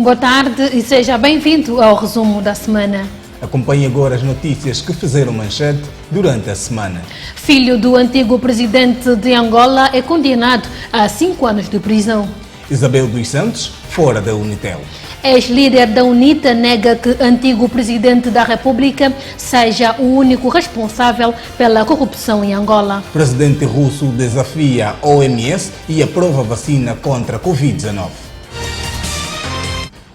Boa tarde e seja bem-vindo ao resumo da semana. Acompanhe agora as notícias que fizeram manchete durante a semana. Filho do antigo presidente de Angola é condenado a 5 anos de prisão. Isabel dos Santos, fora da Unitel. Ex-líder da UNITA nega que antigo presidente da República seja o único responsável pela corrupção em Angola. Presidente russo desafia a OMS e aprova vacina contra a Covid-19.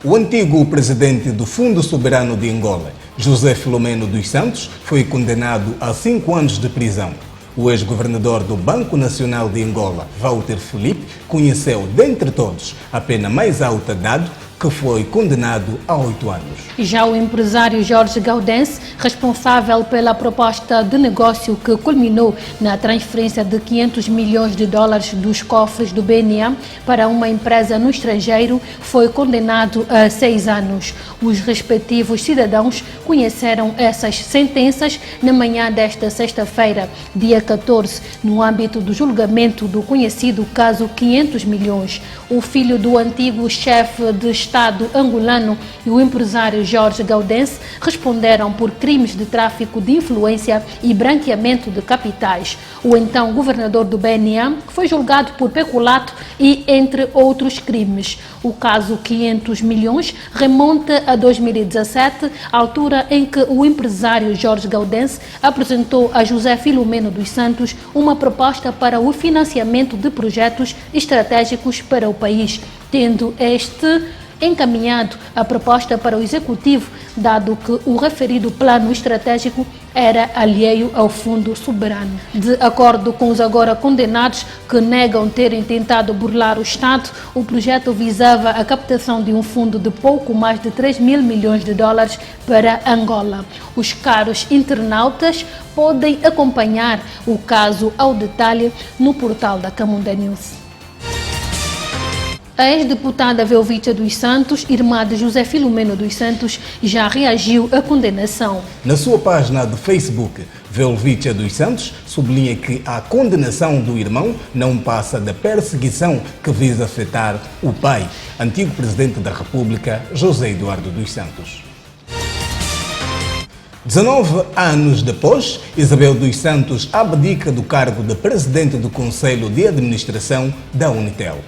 O antigo presidente do Fundo Soberano de Angola, José Filomeno dos Santos, foi condenado a 5 anos de prisão. O ex-governador do Banco Nacional de Angola, Walter Filipe, conheceu, dentre todos, a pena mais alta dada, que foi condenado a 8 anos. Já o empresário Jorge Gaudense, responsável pela proposta de negócio que culminou na transferência de 500 milhões de dólares dos cofres do BNA para uma empresa no estrangeiro, foi condenado a 6 anos. Os respectivos cidadãos conheceram essas sentenças na manhã desta sexta-feira, dia 14, no âmbito do julgamento do conhecido caso 500 milhões. O filho do antigo chefe de Estado angolano e o empresário Jorge Gaudense responderam por crimes de tráfico de influência e branqueamento de capitais. O então governador do BNA foi julgado por peculato e entre outros crimes. O caso 500 milhões remonta a 2017, altura em que o empresário Jorge Gaudense apresentou a José Filomeno dos Santos uma proposta para o financiamento de projetos estratégicos para o país, tendo este encaminhado a proposta para o Executivo, dado que o referido plano estratégico era alheio ao Fundo Soberano. De acordo com os agora condenados, que negam terem tentado burlar o Estado, o projeto visava a captação de um fundo de pouco mais de 3 mil milhões de dólares para Angola. Os caros internautas podem acompanhar o caso ao detalhe no portal da Camunda News. A ex-deputada Velvítia dos Santos, irmã de José Filomeno dos Santos, já reagiu à condenação. Na sua página do Facebook, Velvítia dos Santos sublinha que a condenação do irmão não passa da perseguição que visa afetar o pai, antigo presidente da República, José Eduardo dos Santos. 19 anos depois, Isabel dos Santos abdica do cargo de presidente do Conselho de Administração da Unitel.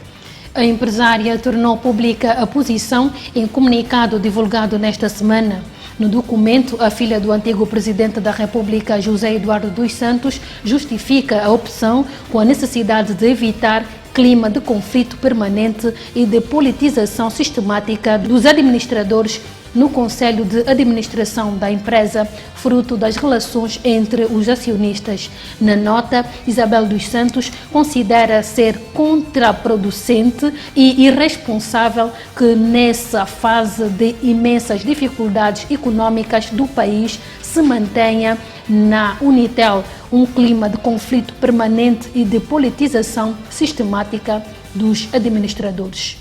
A empresária tornou pública a posição em comunicado divulgado nesta semana. No documento, a filha do antigo presidente da República, José Eduardo dos Santos, justifica a opção com a necessidade de evitar clima de conflito permanente e de politização sistemática dos administradores no Conselho de Administração da empresa, fruto das relações entre os acionistas. Na nota, Isabel dos Santos considera ser contraproducente e irresponsável que, nessa fase de imensas dificuldades econômicas do país, se mantenha na Unitel um clima de conflito permanente e de politização sistemática dos administradores.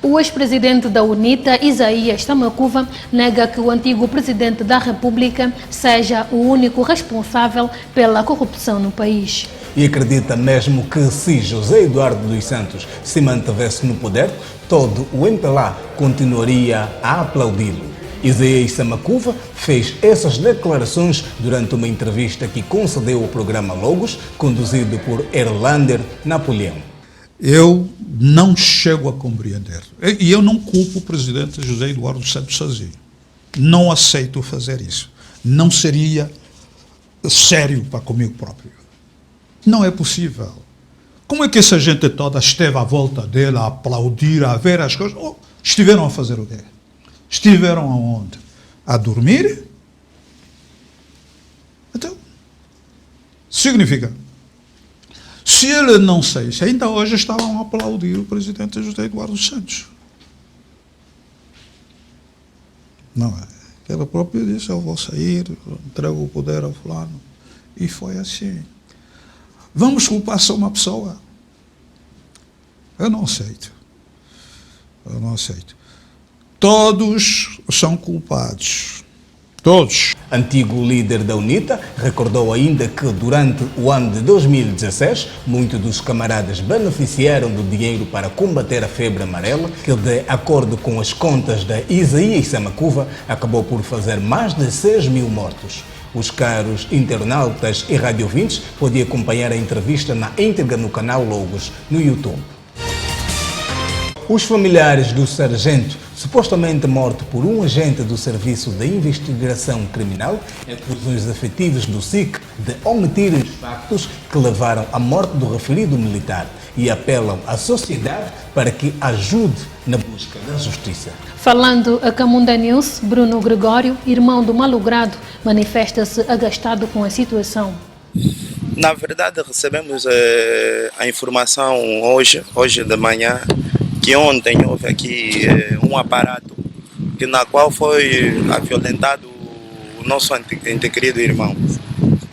O ex-presidente da UNITA, Isaías Samakuva, nega que o antigo presidente da República seja o único responsável pela corrupção no país. E acredita mesmo que se José Eduardo dos Santos se mantivesse no poder, todo o MPLA continuaria a aplaudi-lo. Isaías Samakuva fez essas declarações durante uma entrevista que concedeu ao programa Logos, conduzido por Erlander Napoleão. Eu não chego a compreender. E eu não culpo o presidente José Eduardo dos Santos sozinho. Não aceito fazer isso. Não seria sério para comigo próprio. Não é possível. Como é que essa gente toda esteve à volta dele a aplaudir, a ver as coisas? Oh, estiveram a fazer o quê? Estiveram aonde? A dormir? Então, significa... Se ele não sei, se ainda hoje estavam a aplaudir o presidente José Eduardo dos Santos. Não é? Ele próprio disse, eu vou sair, entrego o poder ao fulano. E foi assim. Vamos culpar só uma pessoa? Eu não aceito. Eu não aceito. Todos são culpados. Todos. Antigo líder da UNITA recordou ainda que durante o ano de 2016, muitos dos camaradas beneficiaram do dinheiro para combater a febre amarela, que de acordo com as contas da Isaías Samacuva, acabou por fazer mais de 6 mil mortos. Os caros internautas e radiovintes podem acompanhar a entrevista na íntegra no canal Logos, no YouTube. Os familiares do sargento, supostamente morto por um agente do Serviço de Investigação Criminal, acusam os efetivos do SIC de omitir os factos que levaram à morte do referido militar e apelam à sociedade para que ajude na busca da justiça. Falando a Camunda News, Bruno Gregório, irmão do malogrado, manifesta-se agastado com a situação. Na verdade, recebemos a informação hoje de manhã, que ontem houve aqui um aparato na qual foi violentado o nosso querido irmão.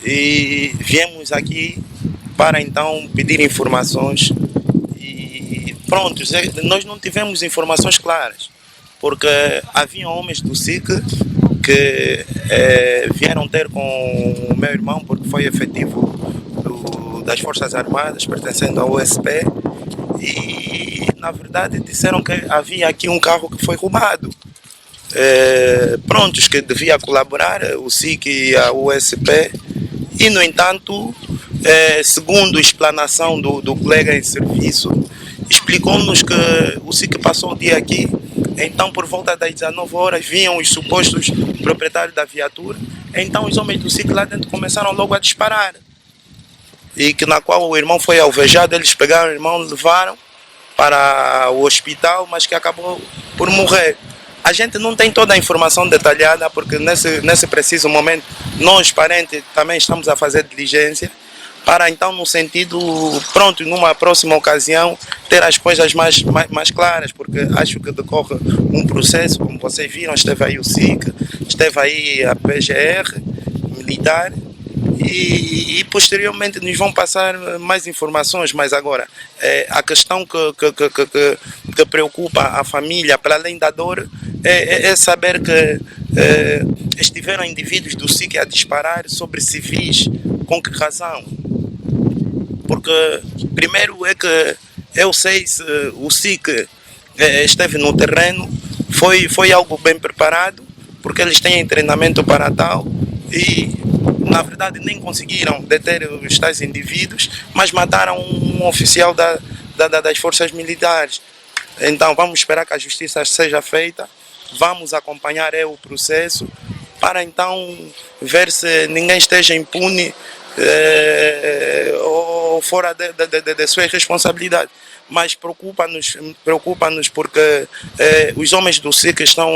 E viemos aqui para então pedir informações e pronto, nós não tivemos informações claras, porque havia homens do SIC que vieram ter com o meu irmão porque foi efetivo das Forças Armadas pertencendo ao USP. E na verdade disseram que havia aqui um carro que foi roubado. Prontos que devia colaborar o SIC e a USP, e no entanto, segundo a explanação do colega em serviço, explicou-nos que o SIC passou o dia aqui, então por volta das 19 horas vinham os supostos proprietários da viatura, então os homens do SIC lá dentro começaram logo a disparar. E que na qual o irmão foi alvejado, eles pegaram o irmão, levaram para o hospital, mas que acabou por morrer. A gente não tem toda a informação detalhada, porque nesse preciso momento, nós, parentes, também estamos a fazer diligência, para então, no sentido, pronto, numa próxima ocasião, ter as coisas mais claras, porque acho que decorre um processo, como vocês viram, esteve aí o SIC, esteve aí a PGR, militar, e posteriormente nos vão passar mais informações, mas agora a questão que preocupa a família, para além da dor, é saber que estiveram indivíduos do SIC a disparar sobre civis. Com que razão? Porque primeiro é que eu sei se o SIC esteve no terreno, foi algo bem preparado, porque eles têm treinamento para tal, e na verdade nem conseguiram deter os tais indivíduos, mas mataram um oficial das forças militares. Então vamos esperar que a justiça seja feita, vamos acompanhar o processo, para então ver se ninguém esteja impune ou fora de sua responsabilidade. Mas preocupa-nos porque os homens do SIC estão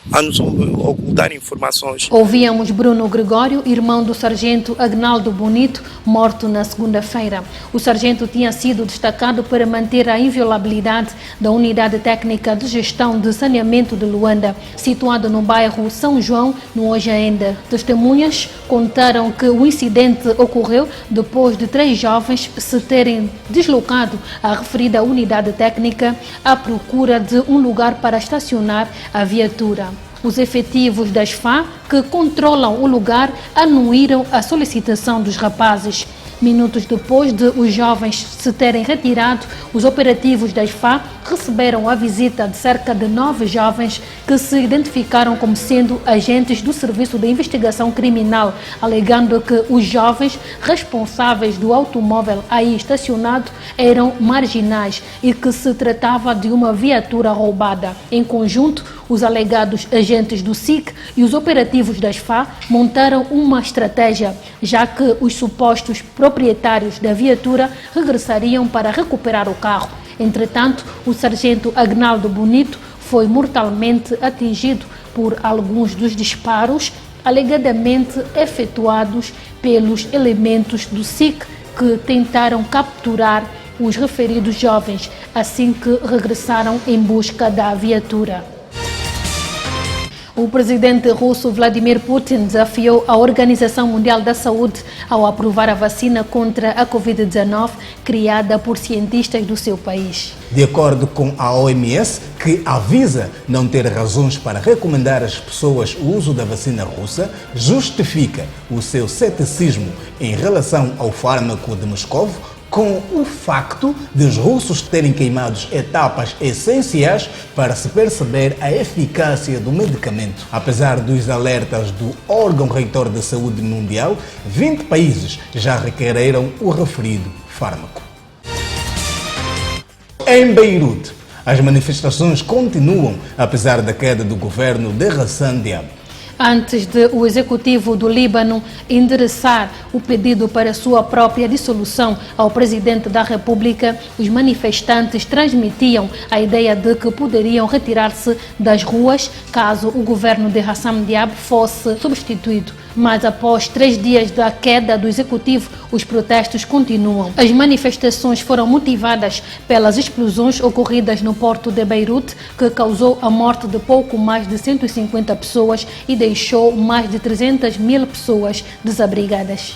a nos ocultar informações. Ouvíamos Bruno Gregório, irmão do sargento Agnaldo Bonito, morto na segunda-feira. O sargento tinha sido destacado para manter a inviolabilidade da Unidade Técnica de Gestão de Saneamento de Luanda, situada no bairro São João, no Ojaenda. Testemunhas contaram que o incidente ocorreu depois de 3 jovens se terem deslocado à referida unidade técnica à procura de um lugar para estacionar a viatura. Os efetivos das FA, que controlam o lugar, anuíram a solicitação dos rapazes. Minutos depois de os jovens se terem retirado, os operativos das FA receberam a visita de cerca de 9 jovens que se identificaram como sendo agentes do Serviço de Investigação Criminal, alegando que os jovens responsáveis do automóvel aí estacionado eram marginais e que se tratava de uma viatura roubada. Em conjunto, os alegados agentes do SIC e os operativos das FA montaram uma estratégia, já que os supostos proprietários da viatura regressariam para recuperar o carro. Entretanto, o sargento Agnaldo Bonito foi mortalmente atingido por alguns dos disparos alegadamente efetuados pelos elementos do SIC que tentaram capturar os referidos jovens assim que regressaram em busca da viatura. O presidente russo Vladimir Putin desafiou a Organização Mundial da Saúde ao aprovar a vacina contra a Covid-19 criada por cientistas do seu país. De acordo com a OMS, que avisa não ter razões para recomendar às pessoas o uso da vacina russa, justifica o seu ceticismo em relação ao fármaco de Moscou com o facto de os russos terem queimado etapas essenciais para se perceber a eficácia do medicamento. Apesar dos alertas do órgão reitor da saúde mundial, 20 países já requereram o referido fármaco. Em Beirute, as manifestações continuam apesar da queda do governo de Hassan Diab. Antes de o executivo do Líbano endereçar o pedido para sua própria dissolução ao presidente da República, os manifestantes transmitiam a ideia de que poderiam retirar-se das ruas caso o governo de Hassan Diab fosse substituído. Mas após 3 dias da queda do executivo, os protestos continuam. As manifestações foram motivadas pelas explosões ocorridas no porto de Beirute, que causou a morte de pouco mais de 150 pessoas e deixou mais de 300 mil pessoas desabrigadas.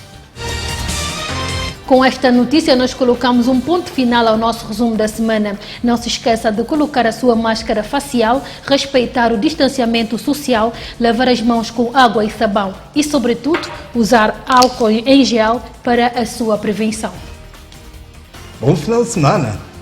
Com esta notícia, nós colocamos um ponto final ao nosso resumo da semana. Não se esqueça de colocar a sua máscara facial, respeitar o distanciamento social, lavar as mãos com água e sabão e, sobretudo, usar álcool em gel para a sua prevenção. Bom final de semana!